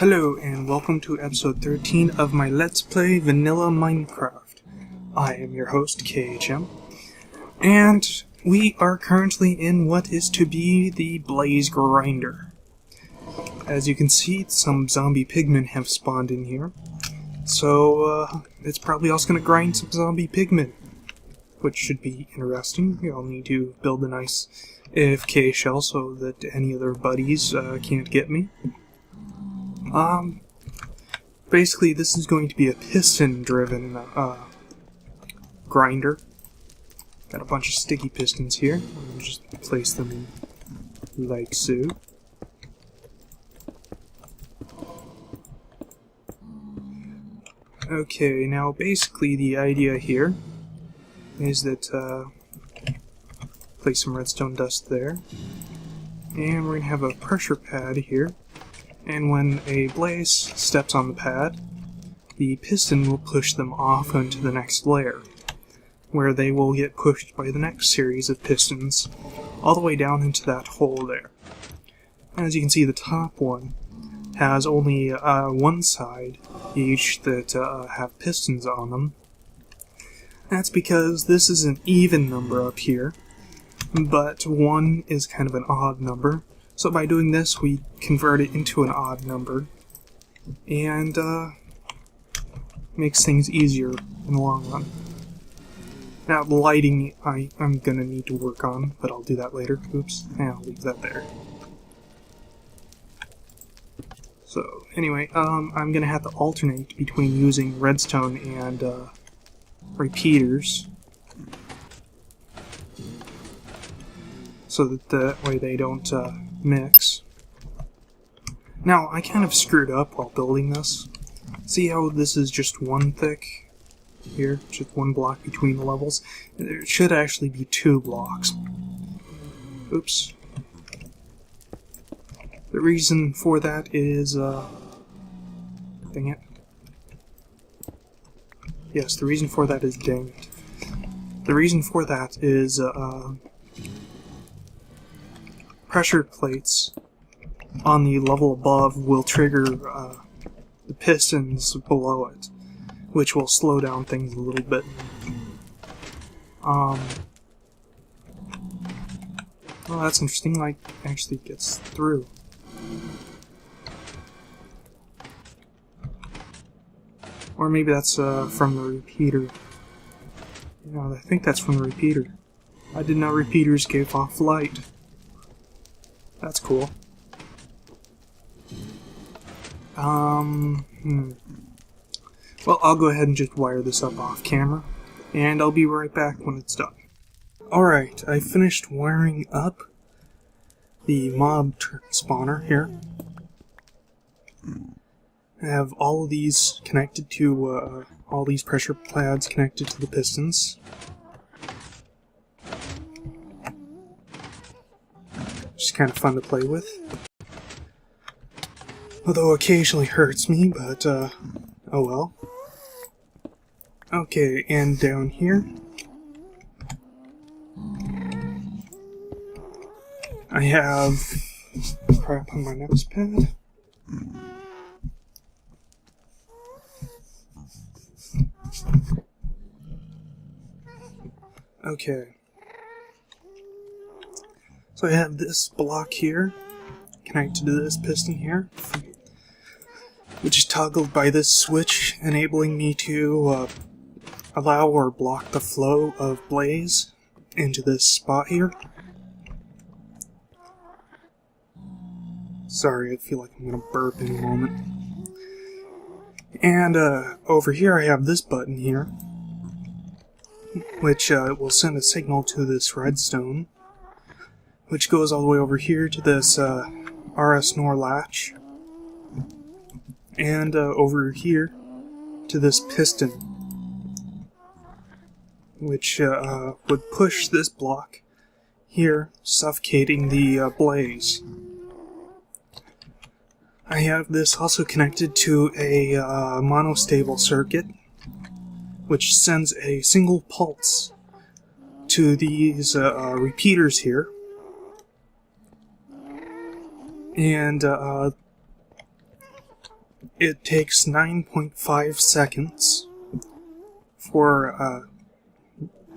Hello and welcome to episode 13 of my Let's Play Vanilla Minecraft. I am your host, KHM, and we are currently in what is to be the Blaze Grinder. As you can see, some zombie pigmen have spawned in here, so it's probably also going to grind some zombie pigmen, which should be interesting. You'll need to build a nice AFK shell so that any other buddies can't get me. Basically this is going to be a piston-driven, grinder. Got a bunch of sticky pistons here. I'll just place them like so. Okay, now basically the idea here is that, place some redstone dust there. And we're going to have a pressure pad here. And when a blaze steps on the pad, the piston will push them off onto the next layer, where they will get pushed by the next series of pistons all the way down into that hole there. As you can see, the top one has only one side each that have pistons on them. That's because this is an even number up here, but 1 is kind of an odd number. So by doing this, we convert it into an odd number, and makes things easier in the long run. Now, the lighting I'm going to need to work on, but I'll do that later. Oops, I'll leave that there. So, anyway, I'm going to have to alternate between using redstone and repeaters, so that way they don't mix. Now, I kind of screwed up while building this. See how this is just one thick here? Just one block between the levels? It should actually be 2 blocks. Oops. The reason for that is, dang it. Yes, the reason for that is dang it. The reason for that is, pressure plates on the level above will trigger the pistons below it, which will slow down things a little bit. Well, that's interesting. Light actually gets through. Or maybe that's from the repeater. Yeah, I think that's from the repeater. I didn't know repeaters gave off light. That's cool. Well, I'll go ahead and just wire this up off camera, and I'll be right back when it's done. Alright, I finished wiring up the mob spawner here. I have all of these connected to, all these pressure pads connected to the pistons. Just kind of fun to play with. Although occasionally hurts me, but, oh well. Okay, and down here, I have crap on my mouse pad. Okay. So I have this block here, connected to this piston here, which is toggled by this switch, enabling me to allow or block the flow of blaze into this spot here. Sorry, I feel like I'm gonna burp in a moment. And over here I have this button here, which will send a signal to this redstone, which goes all the way over here to this RS NOR latch, and over here to this piston, which would push this block here, suffocating the blaze. I have this also connected to a monostable circuit, which sends a single pulse to these repeaters here, and it takes 9.5 seconds for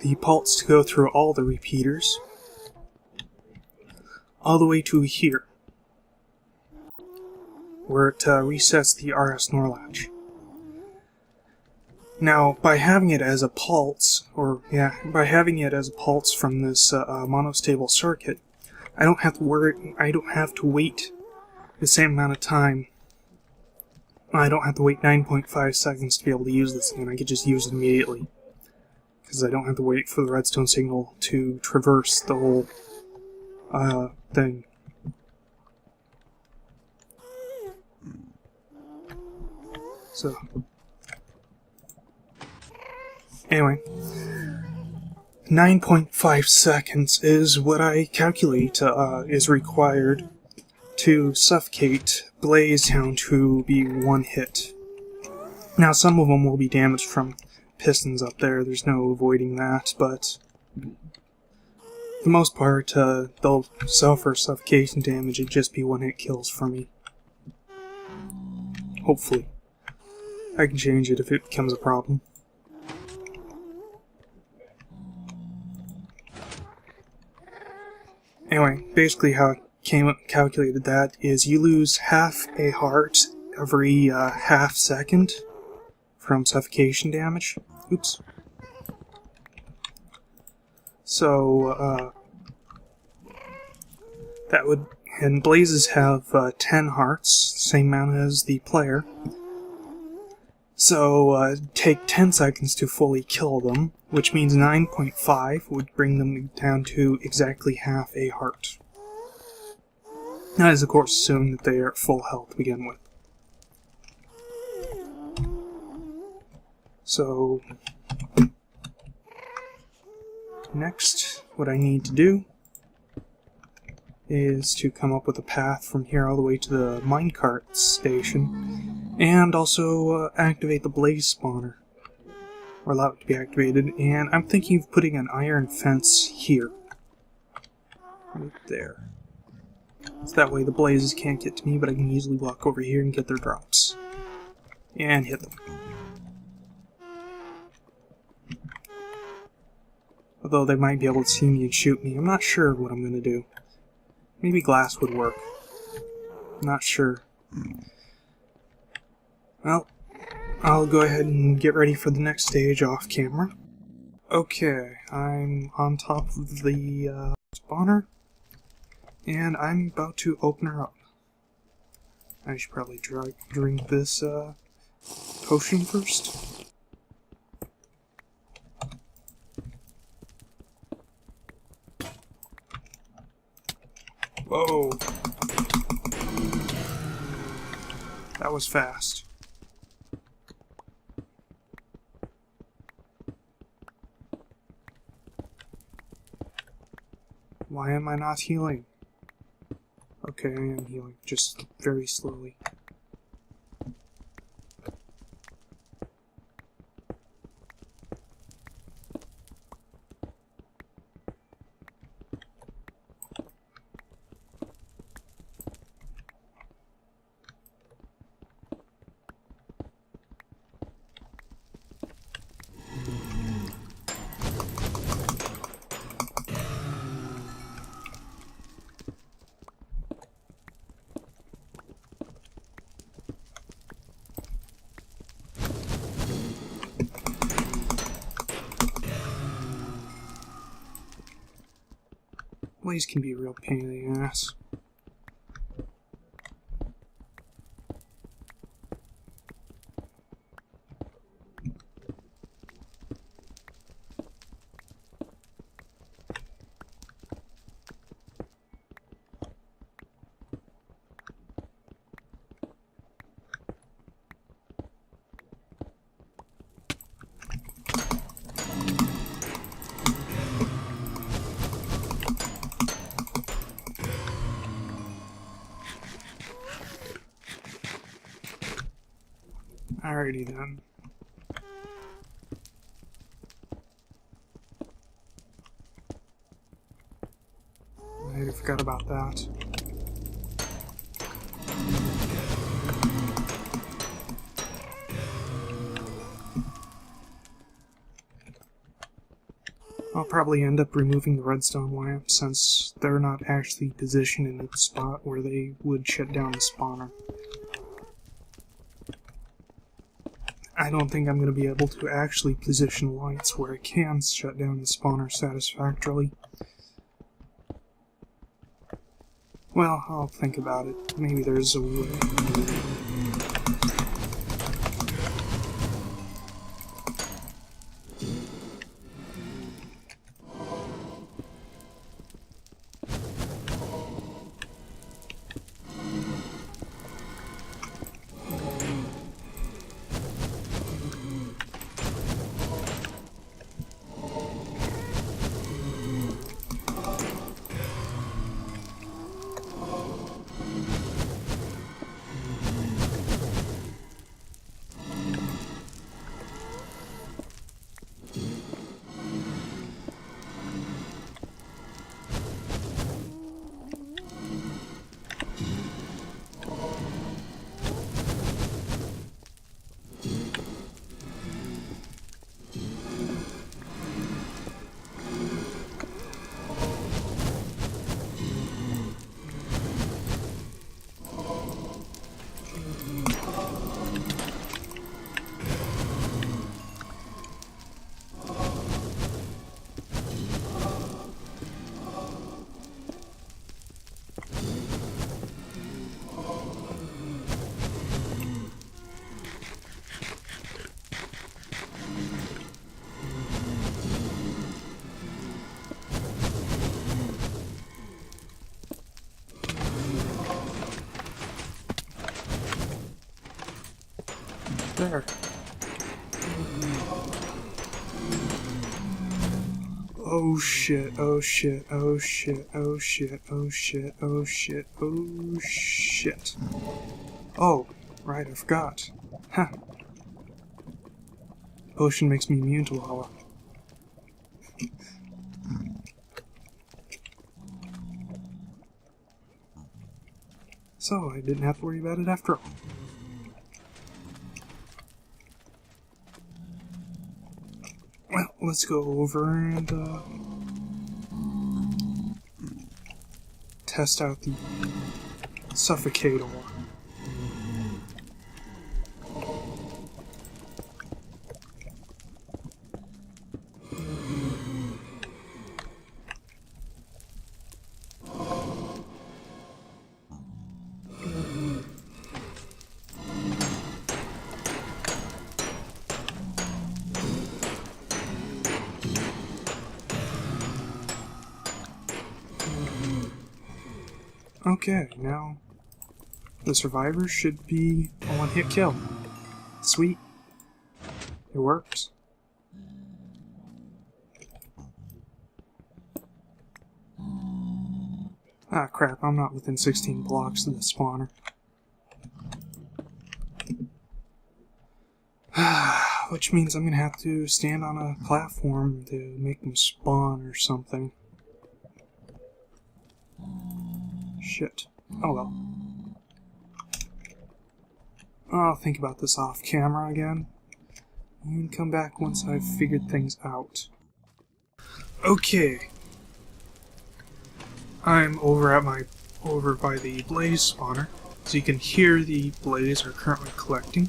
the pulse to go through all the repeaters, all the way to here, where it resets the RS NOR latch. Now, by having it as a pulse, from this monostable circuit, I don't have to wait the same amount of time. I don't have to wait 9.5 seconds to be able to use this thing. I could just use it immediately, because I don't have to wait for the redstone signal to traverse the whole thing. So, anyway, 9.5 seconds is what I calculate is required to suffocate Blaze down to be one hit. Now, some of them will be damaged from pistons up there, there's no avoiding that, but for the most part, they'll suffer suffocation damage and just be one-hit kills for me. Hopefully. I can change it if it becomes a problem. Anyway, basically how I calculated that is you lose half a heart every half second from suffocation damage. Oops. So, that would... And Blazes have 10 hearts, same amount as the player. So, take 10 seconds to fully kill them, which means 9.5 would bring them down to exactly half a heart. That is, of course, assuming that they are at full health to begin with. So, next, what I need to do is to come up with a path from here all the way to the minecart station, and also activate the blaze spawner, or allow it to be activated. And I'm thinking of putting an iron fence here, right there. So that way the blazes can't get to me, but I can easily walk over here and get their drops. And hit them. Although they might be able to see me and shoot me. I'm not sure what I'm going to do. Maybe glass would work. Not sure. Well, I'll go ahead and get ready for the next stage off camera. Okay, I'm on top of the spawner, and I'm about to open her up. I should probably drink this potion first. Whoa! That was fast. Why am I not healing? Okay, I am healing, just very slowly. Blaze can be a real pain in the ass. Alrighty then. I forgot about that. I'll probably end up removing the redstone lamp since they're not actually positioned in the spot where they would shut down the spawner. I don't think I'm going to be able to actually position lights where it can shut down the spawner satisfactorily. Well, I'll think about it. Maybe there's a way. There. Oh shit, oh shit, oh shit, oh shit, oh shit, oh shit, oh shit. Oh, right, I forgot. Huh. Potion makes me immune to lava. So, I didn't have to worry about it after all. Well, let's go over and test out the Suffocator. Okay, now the survivors should be a one-hit kill. Sweet. It works. Ah, crap, I'm not within 16 blocks of the spawner. Which means I'm gonna have to stand on a platform to make them spawn or something. Shit. Oh well. I'll think about this off camera again. And come back once I've figured things out. Okay. I'm over by the blaze spawner. So you can hear the blaze are currently collecting.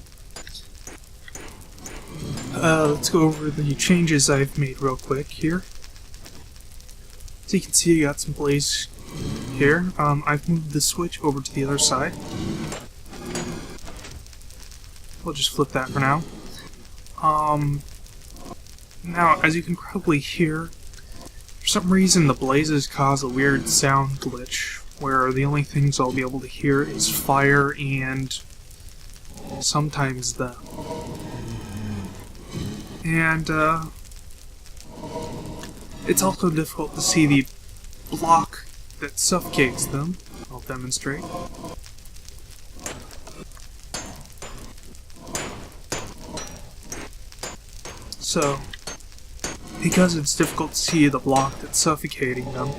Let's go over the changes I've made real quick here. So you can see I got some blaze here. I've moved the switch over to the other side. We'll just flip that for now. Now, as you can probably hear, for some reason the blazes cause a weird sound glitch, where the only things I'll be able to hear is fire and sometimes them. And, it's also difficult to see the block that suffocates them. I'll demonstrate. So, because it's difficult to see the block that's suffocating them,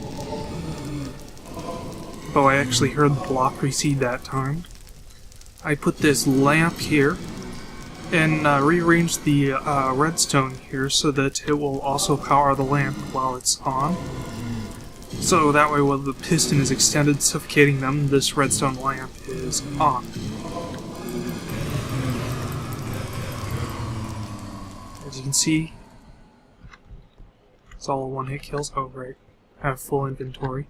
though I actually heard the block recede that time, I put this lamp here and rearrange the redstone here so that it will also power the lamp while it's on. So that way while the piston is extended, suffocating them, this redstone lamp is on. As you can see, it's all one-hit kills. Oh, right. I have full inventory.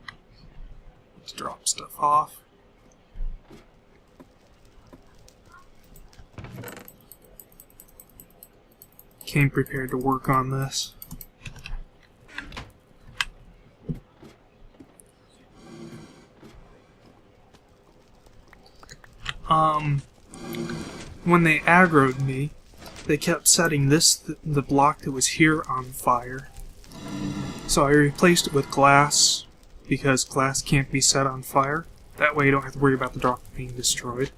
Let's drop stuff off. Came prepared to work on this. When they aggroed me, they kept setting the block that was here on fire. So I replaced it with glass, because glass can't be set on fire. That way you don't have to worry about the block being destroyed.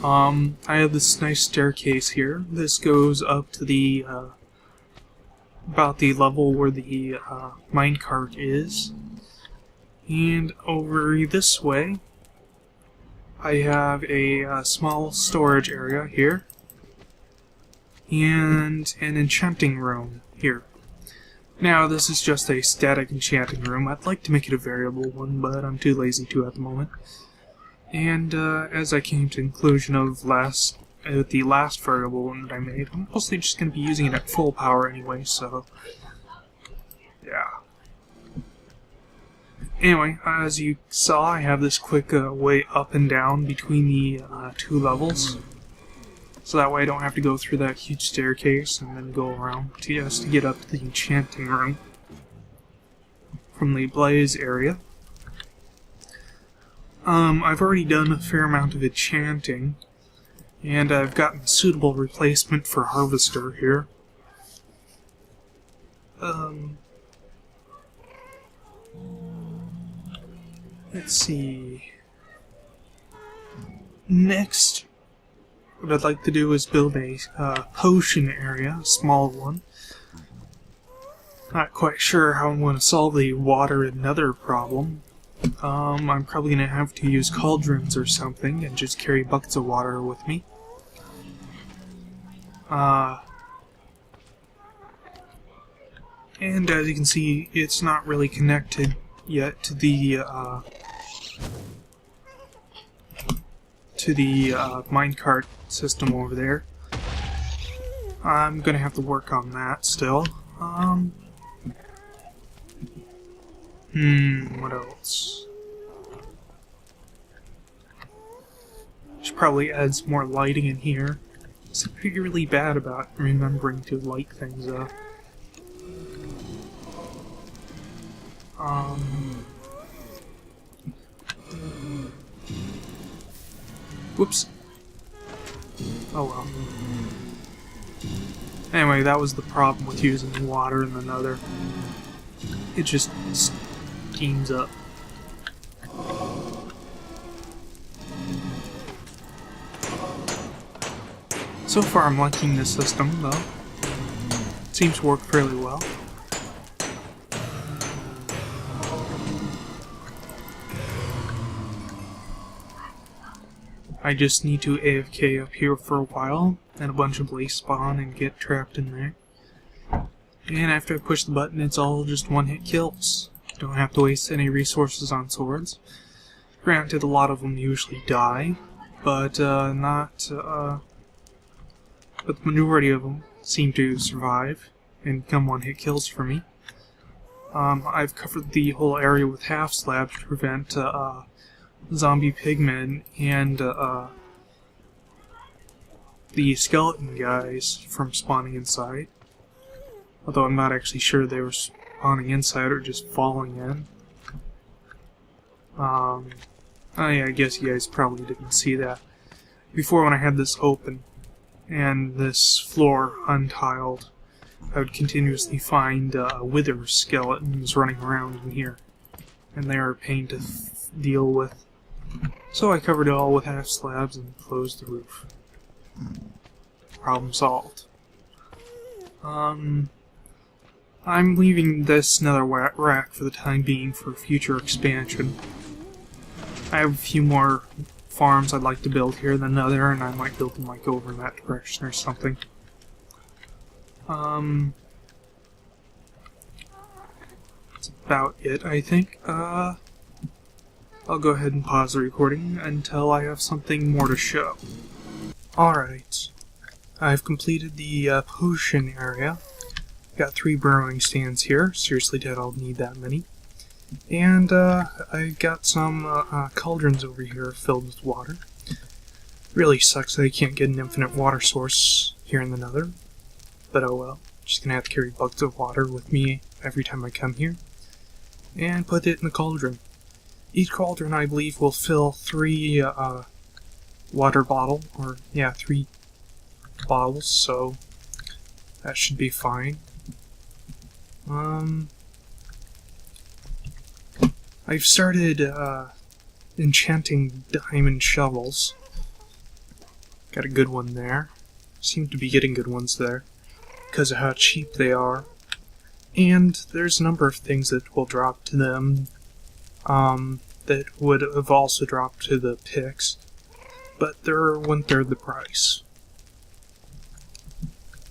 I have this nice staircase here. This goes up to the, about the level where the minecart is. And over this way, I have a small storage area here. And an enchanting room here. Now, this is just a static enchanting room. I'd like to make it a variable one, but I'm too lazy to at the moment. And as I came to the conclusion of the last variable one that I made, I'm mostly just going to be using it at full power anyway, so yeah. Anyway, as you saw, I have this quick way up and down between the two levels. So that way I don't have to go through that huge staircase and then go around just to get up to the enchanting room from the blaze area. I've already done a fair amount of enchanting, and I've gotten a suitable replacement for Harvester here. Let's see. Next, what I'd like to do is build a potion area, a small one. Not quite sure how I'm going to solve the water and nether problem. I'm probably going to have to use cauldrons or something and just carry buckets of water with me. And as you can see, it's not really connected yet to the minecart system over there. I'm gonna have to work on that still. What else? Should probably add some more lighting in here. It's really bad about remembering to light things up. Whoops. Oh well. Anyway, that was the problem with using water in the nether. It just steams up. So far I'm liking this system, though. It seems to work fairly well. I just need to AFK up here for a while, and a bunch of blaze spawn and get trapped in there. And after I push the button, it's all just one-hit kills. Don't have to waste any resources on swords. Granted, a lot of them usually die, but but the majority of them seem to survive and become one-hit kills for me. I've covered the whole area with half slabs to prevent zombie pigmen and the skeleton guys from spawning inside. Although I'm not actually sure they were spawning inside or just falling in. Oh yeah, I guess you guys probably didn't see that. Before, when I had this open and this floor untiled, I would continuously find wither skeletons running around in here. And they are a pain to deal with. So I covered it all with half slabs and closed the roof. Problem solved. I'm leaving this nether rack for the time being for future expansion. I have a few more farms I'd like to build here, the Nether, and I might build them like over in that direction or something. That's about it, I think. I'll go ahead and pause the recording until I have something more to show. Alright, I've completed the potion area. Got 3 brewing stands here. Seriously, Dad, I'll need that many. And I've got some cauldrons over here filled with water. Really sucks that I can't get an infinite water source here in the Nether. But oh well. Just gonna have to carry buckets of water with me every time I come here. And put it in the cauldron. Each cauldron, I believe, will fill 3 water bottle, or yeah, 3 bottles, so that should be fine. I've started enchanting diamond shovels. Got a good one there. Seem to be getting good ones there because of how cheap they are. And there's a number of things that will drop to them that would have also dropped to the picks, but they're 1/3 the price.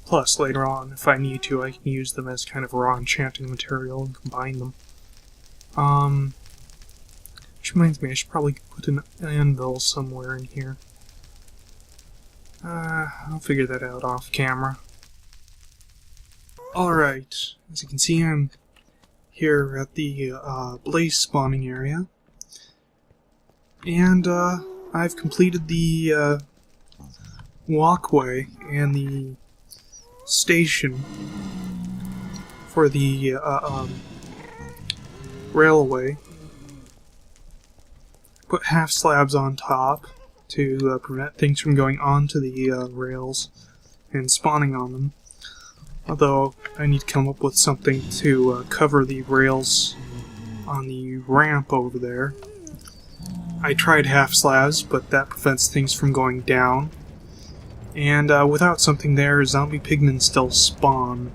Plus, later on, if I need to, I can use them as kind of raw enchanting material and combine them. Which reminds me, I should probably put an anvil somewhere in here. I'll figure that out off camera. Alright, as you can see, I'm here at the blaze spawning area. And I've completed the walkway and the station for the railway. Put half slabs on top to prevent things from going onto the rails and spawning on them. Although I need to come up with something to cover the rails on the ramp over there. I tried half slabs, but that prevents things from going down. And without something there, zombie pigmen still spawn.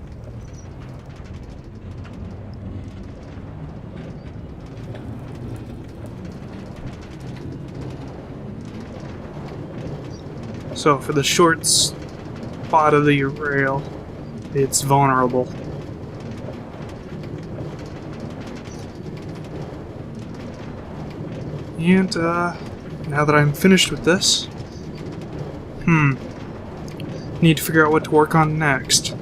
So for the short spot of the rail, it's vulnerable. And now that I'm finished with this, need to figure out what to work on next.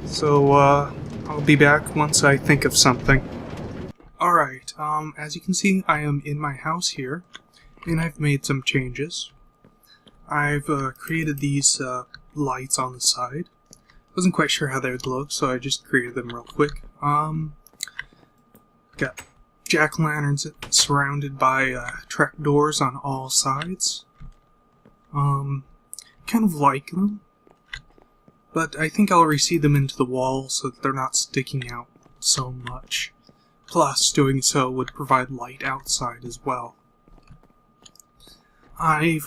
So I'll be back once I think of something. Alright, as you can see, I am in my house here, and I've made some changes. I've created these lights on the side. Wasn't quite sure how they would look, so I just created them real quick. Got jack-o'-lanterns surrounded by trapdoors on all sides. Kind of like them, but I think I'll reseed them into the wall so that they're not sticking out so much. Plus, doing so would provide light outside as well. I've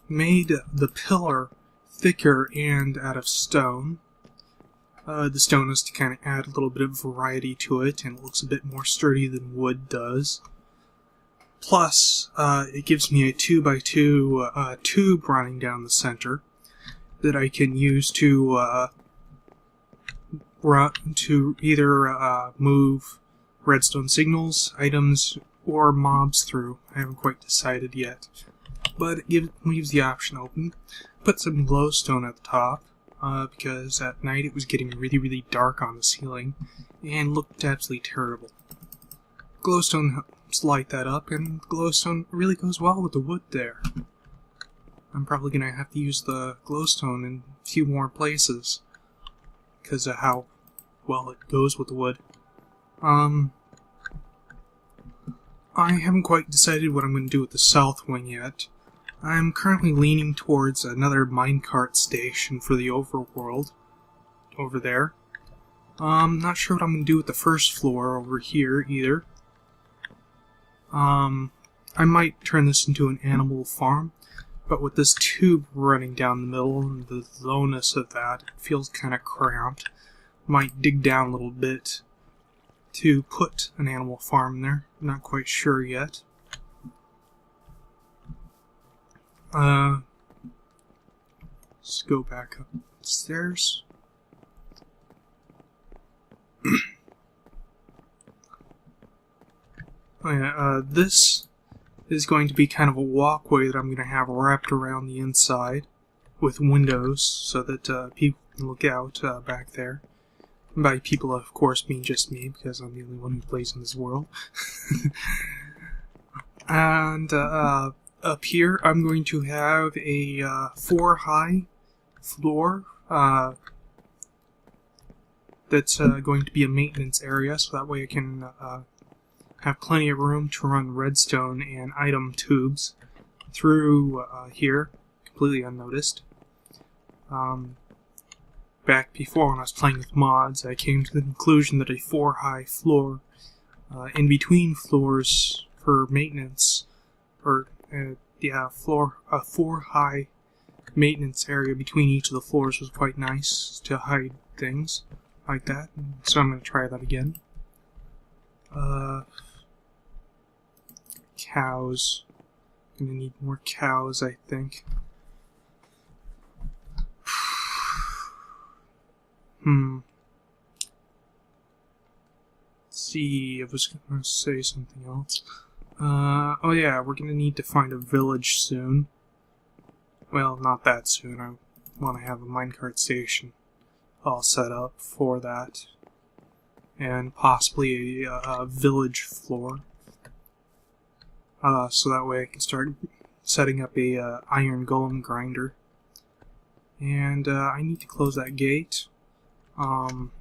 made the pillar thicker and out of stone. The stone is to kind of add a little bit of variety to it, and it looks a bit more sturdy than wood does. Plus, it gives me a 2x2 tube running down the center that I can use to either move redstone signals, items, or mobs through. I haven't quite decided yet, but it leaves the option open. Put some glowstone at the top, because at night it was getting really, really dark on the ceiling, and looked absolutely terrible. Glowstone helps light that up, and glowstone really goes well with the wood there. I'm probably going to have to use the glowstone in a few more places, because of how well it goes with the wood. I haven't quite decided what I'm going to do with the south wing yet. I'm currently leaning towards another minecart station for the overworld over there. Not sure what I'm going to do with the first floor over here either. I might turn this into an animal farm, but with this tube running down the middle and the lowness of that, it feels kind of cramped. Might dig down a little bit to put an animal farm there. Not quite sure yet. Let's go back upstairs. This is going to be kind of a walkway that I'm going to have wrapped around the inside with windows so that people can look out back there. And by people, of course, mean just me, because I'm the only one who plays in this world. And up here, I'm going to have a 4-high floor that's going to be a maintenance area, so that way I can have plenty of room to run redstone and item tubes through here, completely unnoticed. Back before, when I was playing with mods, I came to the conclusion that a 4-high floor in between floors for maintenance, or a 4-high maintenance area between each of the floors was quite nice to hide things like that. So I'm going to try that again. Cows. I'm going to need more cows, I think. Let's see, I was going to say something else. Oh yeah, we're going to need to find a village soon. Well, not that soon. I want to have a minecart station all set up for that. And possibly a village floor. So that way I can start setting up a iron golem grinder. And I need to close that gate. And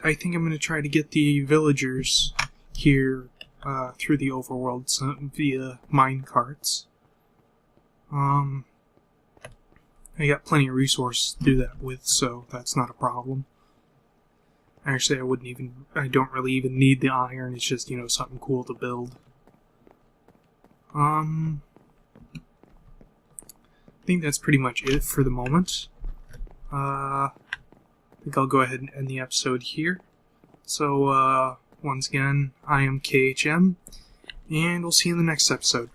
I think I'm going to try to get the villagers here through the overworld via minecarts. I got plenty of resources to do that with, so that's not a problem. Actually, I don't really even need the iron, it's just, something cool to build. I think that's pretty much it for the moment. I think I'll go ahead and end the episode here. So, once again, I am KHM, and we'll see you in the next episode.